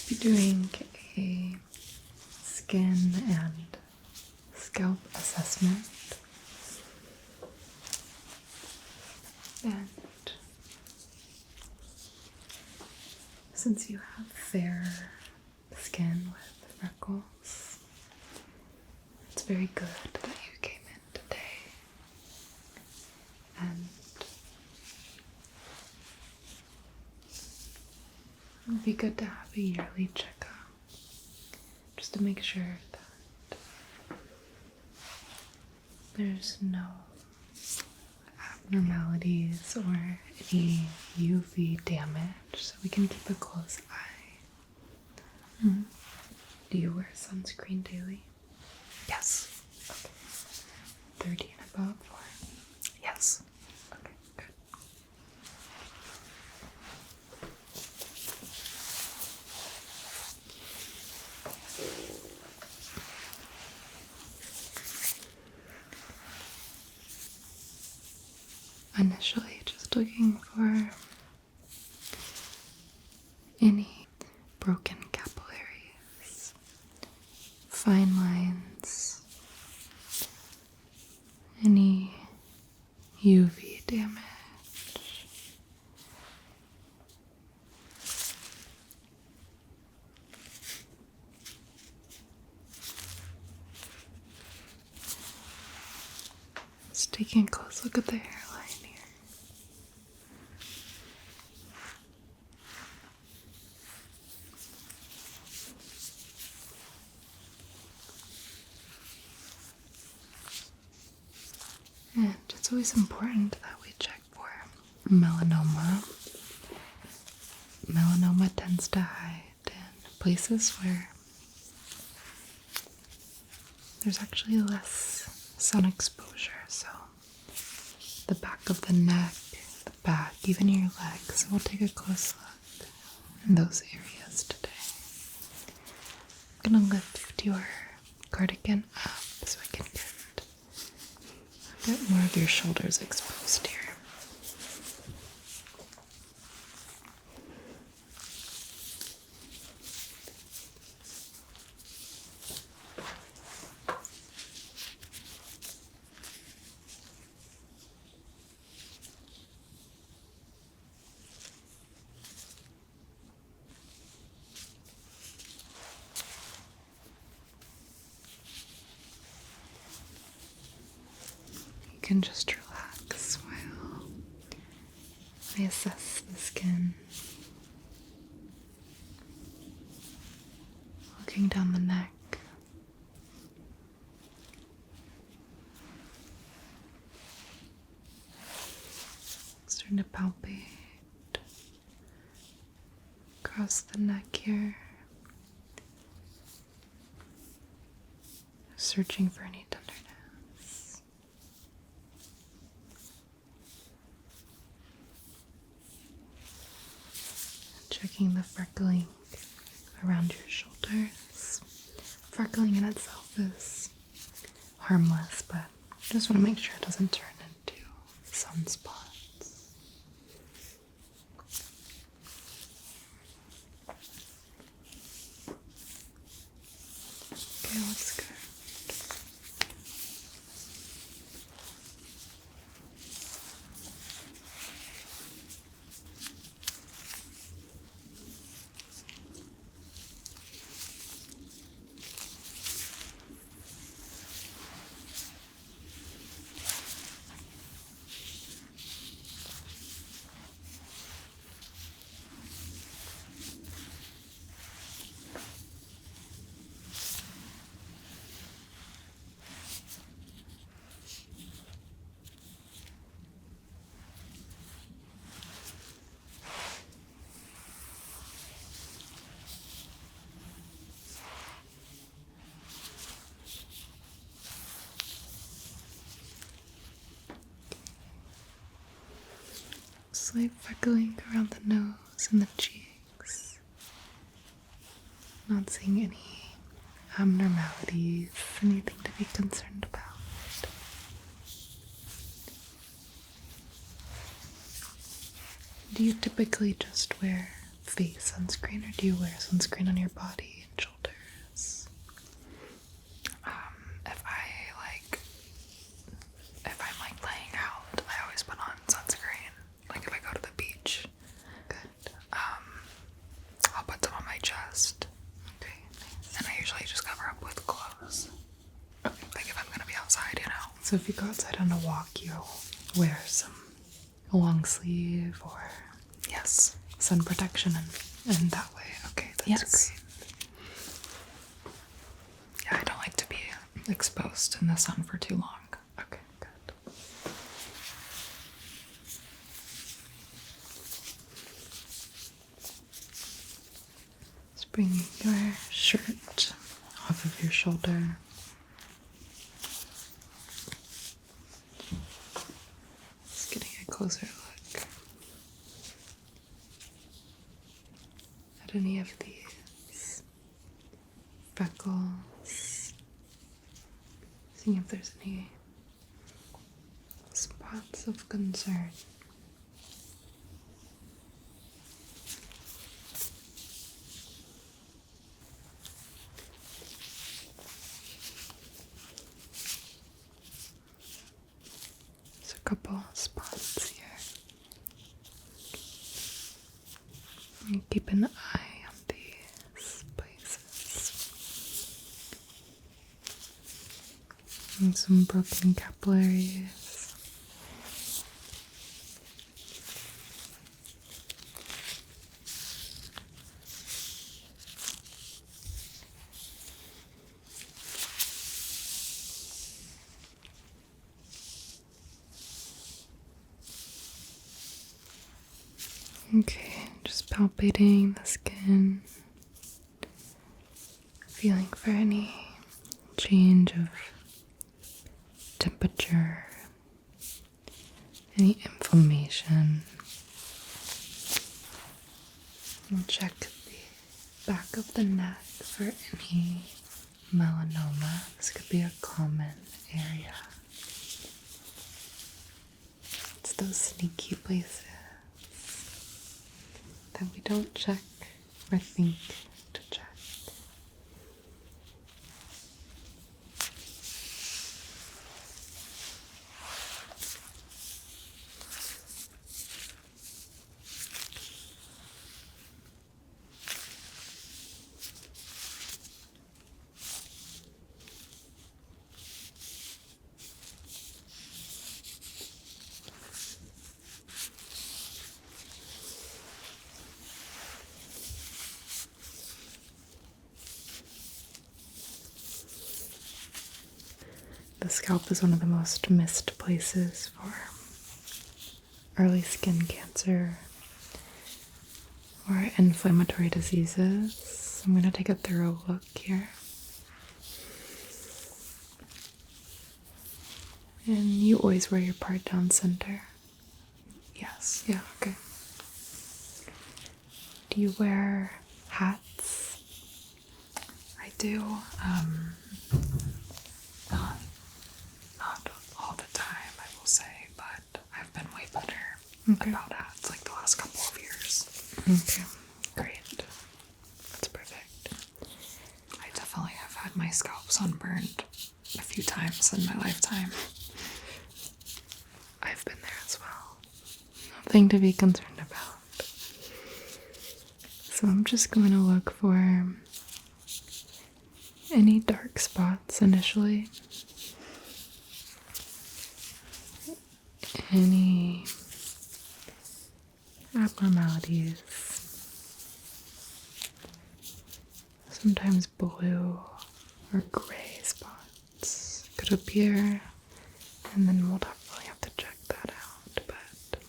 be doing a skin and scalp assessment. And since you have fair skin with freckles, it's very good that you came in today. And it would be good to have a yearly checkup just to make sure that there's no abnormalities or any UV damage, so we can keep a close eye. Do you wear sunscreen daily? Yes. Okay. 30 and above, or? Yes. Okay, good. Initially, just looking for any broken capillaries, fine lines, any UV damage. Just taking a close look at the hairline here. And it's always important that we check for melanoma. Melanoma tends to hide in places where there's actually less sun exposure, so the back of the neck, the back, even your legs. We'll take a close look in those areas today. I'm gonna lift your cardigan up so I can get a bit more of your shoulders exposed here. You can just relax while I assess the skin. Looking down the neck. Starting to palpate across the neck here. Searching for any tenderness. Checking the freckling around your shoulders. Freckling in itself is harmless, but I just want to make sure it doesn't turn into sunspots. Okay, looks good. Slight freckling around the nose and the cheeks. Not seeing any abnormalities, anything to be concerned about. Do you typically just wear face sunscreen, or do you wear sunscreen on your body and shoulders? If I'm like laying out, I always put on sunscreen. Like if I go to the beach, Good. I'll put some on my chest. Okay, nice. And I usually just cover up with clothes. Okay. Like if I'm gonna be outside, you know. So if you go outside on a walk, you'll wear a long sleeve or Yes. sun protection and that way. Okay, that's Yes. great. Yeah, I don't like to be exposed in the sun for too long. Okay, good. Just bring your shirt off of your shoulder. Just getting a closer look at any of these freckles. Seeing if there's any spots of concern. There's a couple spots here. And keep an eye on these places. And some broken capillaries. Okay, just palpating the skin, feeling for any change of temperature, any inflammation. We'll check the back of the neck for any melanoma. This could be a common area. It's those sneaky places that we don't check or think to check. The scalp is one of the most missed places for early skin cancer or inflammatory diseases. I'm going to take a thorough look here. And you always wear your part down center? Yes. Yeah, okay. Do you wear hats? I do. Not all the time, I will say, but I've been way better about hats like the last couple of years. Okay, great. That's perfect. I definitely have had my scalp sunburned a few times in my lifetime. I've been there as well. Nothing to be concerned about. So I'm just going to look for any dark spots initially. Any abnormalities. Sometimes blue or gray spots could appear, and then we'll definitely have to check that out, but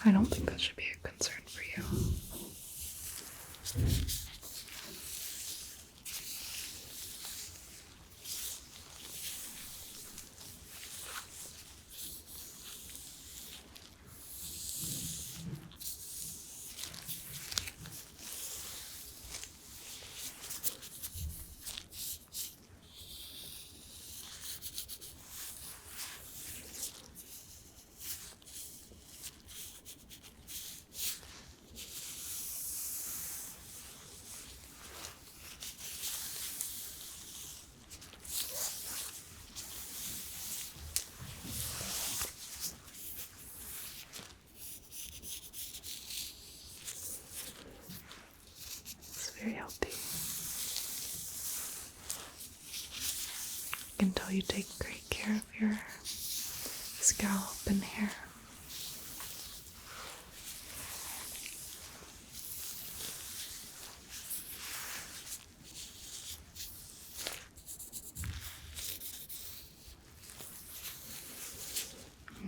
I don't think that should be a concern for you. very healthy. I can tell you take great care of your scalp and hair.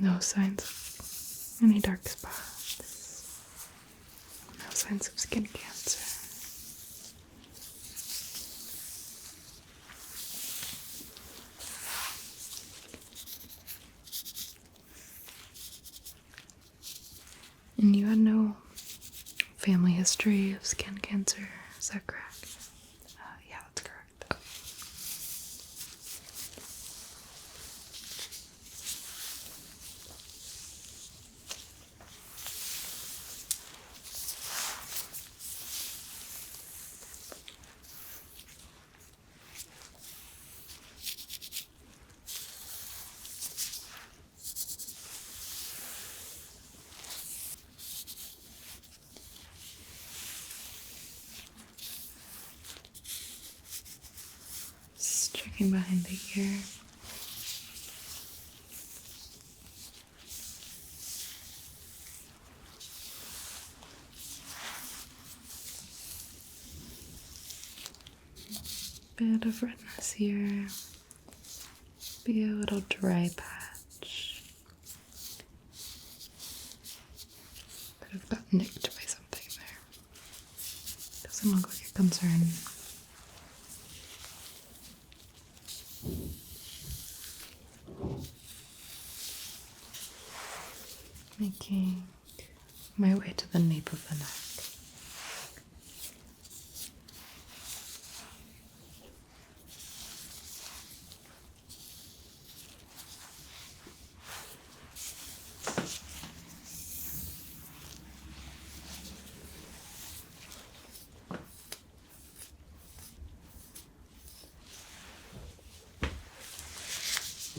No signs of any dark spots. No signs of skin cancer. And you had no family history of skin cancer, is that correct? Yeah, that's correct. Just checking behind the ear. Bit of redness here. Be a little dry patch. Could have got nicked by something there. Doesn't look like a concern. Making my way to the nape of the neck.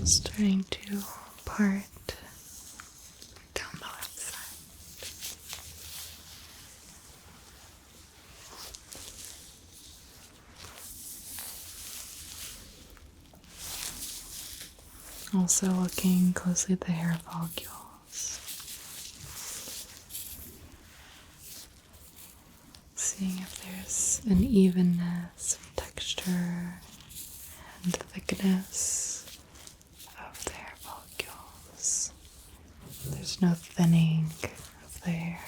Starting to part down the left side. Also looking closely at the hair follicles. Seeing if there's an evenness of texture and thickness of the hair follicles. There's no thinning of the hair.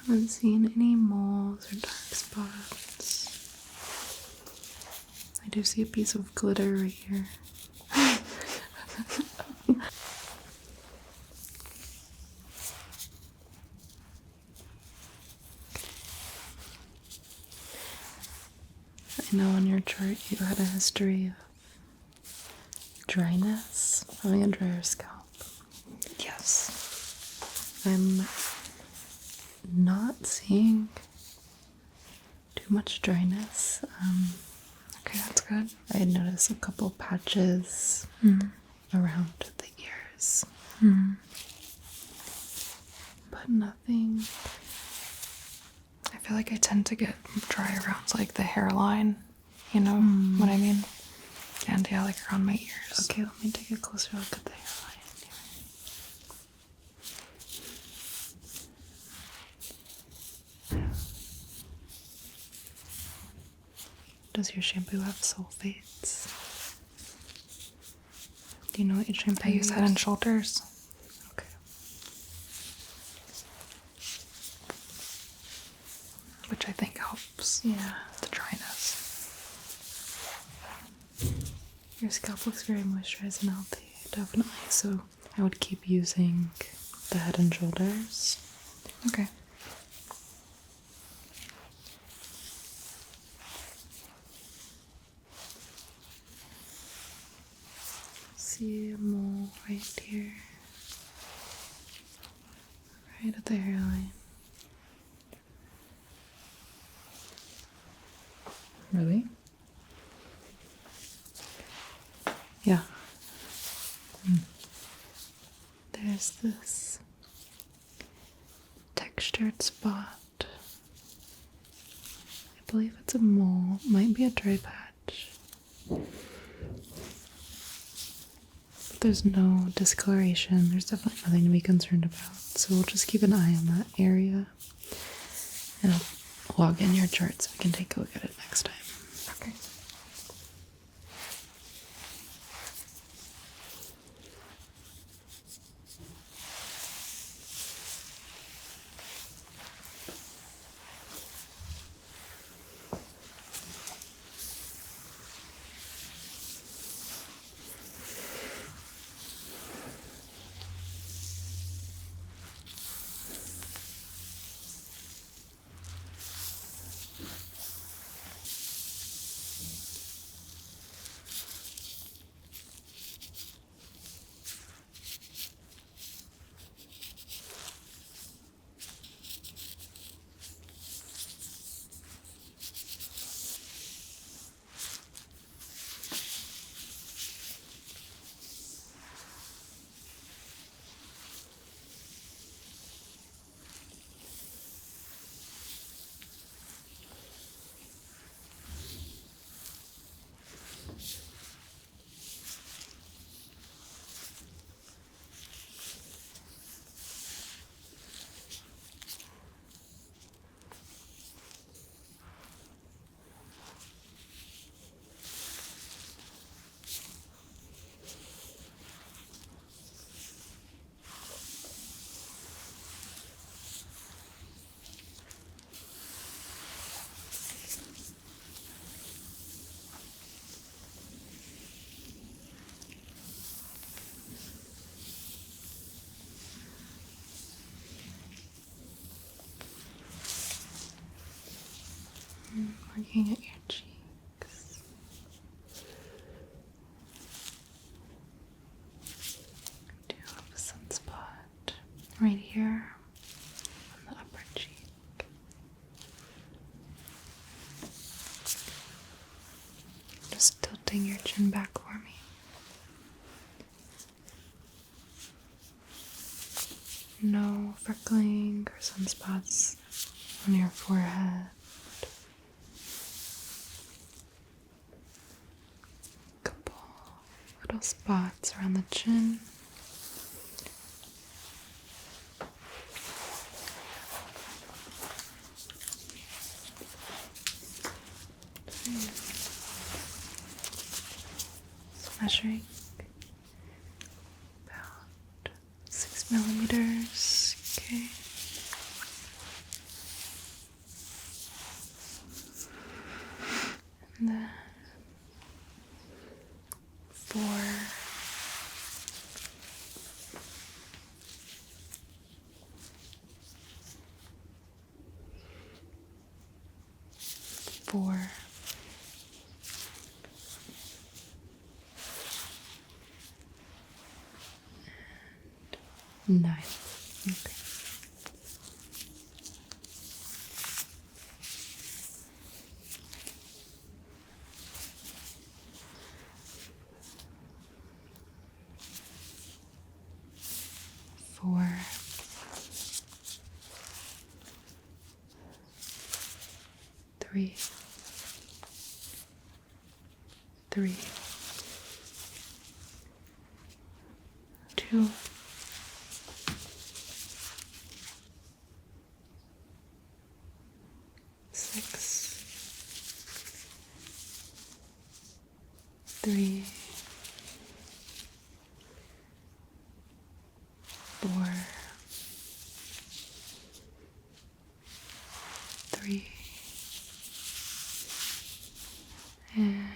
Haven't seen any moles or dark spots. I do see a piece of glitter right here. I know on your chart you had a history of dryness, having a drier scalp. Yes. I'm not seeing too much dryness. Okay, that's good. I had noticed a couple patches around the ears, but nothing. I feel like I tend to get dry around like the hairline, you know what I mean? And yeah, like around my ears. Okay, let me take a closer look at the hairline. Does your shampoo have sulfates? Do you know what your shampoo I use Head and Shoulders. Okay. Which I think helps. Yeah. The dryness. Your scalp looks very moisturized and healthy, definitely. So I would keep using the head and shoulders. Okay. See a mole right here, right at the hairline. Really? Yeah. There's this textured spot. I believe it's a mole, might be a dry patch. But there's no discoloration. There's definitely nothing to be concerned about. So we'll just keep an eye on that area. And I'll log in your chart so we can take a look at it next time. Okay. Looking at your cheeks. I do have a sunspot right here on the upper cheek. Just tilting your chin back for me. No freckling or sunspots on your forehead. Couple little spots around the chin. Measuring about 6 millimeters. Okay. And then 4. 4. 9. Okay. 4. 3. 3. 2. 6. 3. 4. 3. And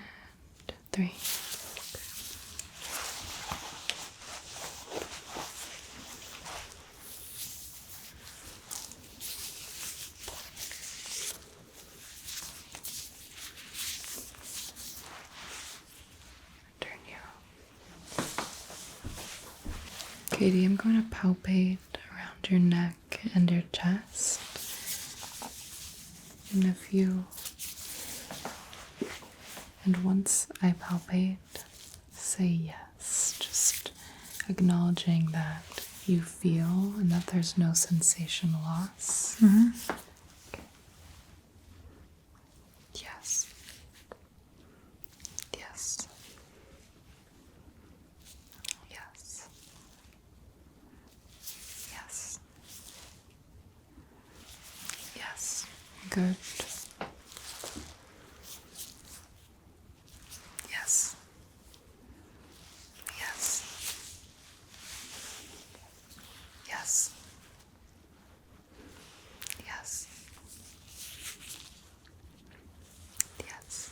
3. Katie, I'm going to palpate around your neck and your chest. And once I palpate, say yes, just acknowledging that you feel and that there's no sensation loss. Okay. Yes. Yes. Yes. Yes. Yes. Good. Yes. Yes. Yes. Yes. Yes.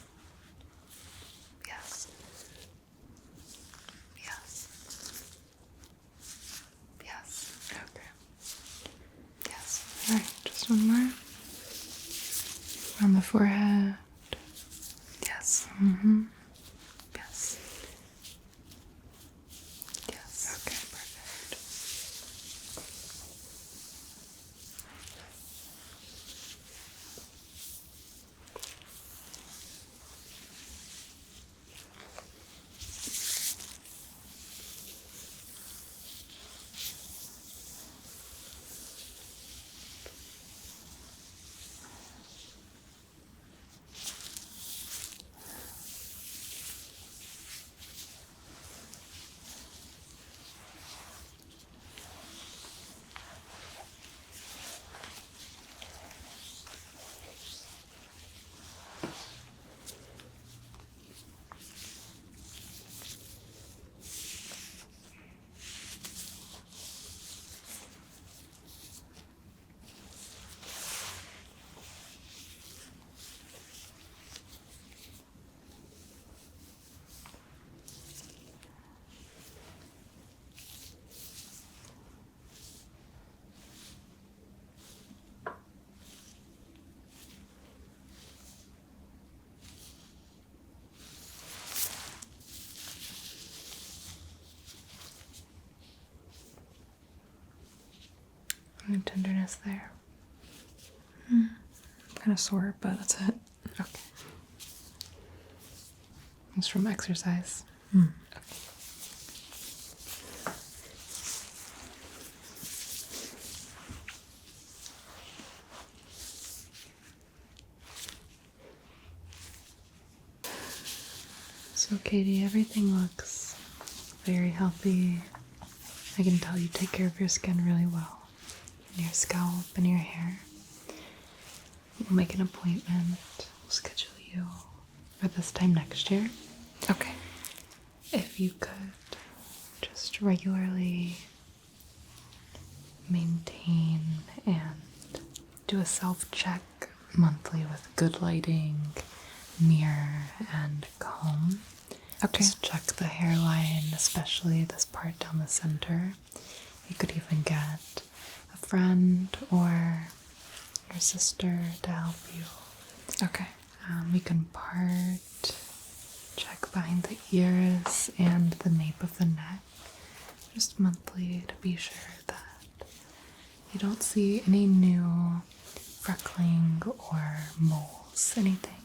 Yes. Yes. Yes. Okay. Yes. All right. Just one more. On the forehead. Yes. Yes. Yes. Okay. Perfect. Any tenderness there? Kind of sore, but that's it. Okay. It's from exercise. Okay. So, Katie, everything looks very healthy. I can tell you take care of your skin really well, and your scalp and your hair. We'll make an appointment. We'll schedule you for this time next year. Okay. If you could just regularly maintain and do a self-check monthly with good lighting, mirror, and comb. Okay. Just check the hairline, especially this part down the center. You could even get a friend or your sister to help you. Okay. We can part, check behind the ears and the nape of the neck, just monthly to be sure that you don't see any new freckling or moles, anything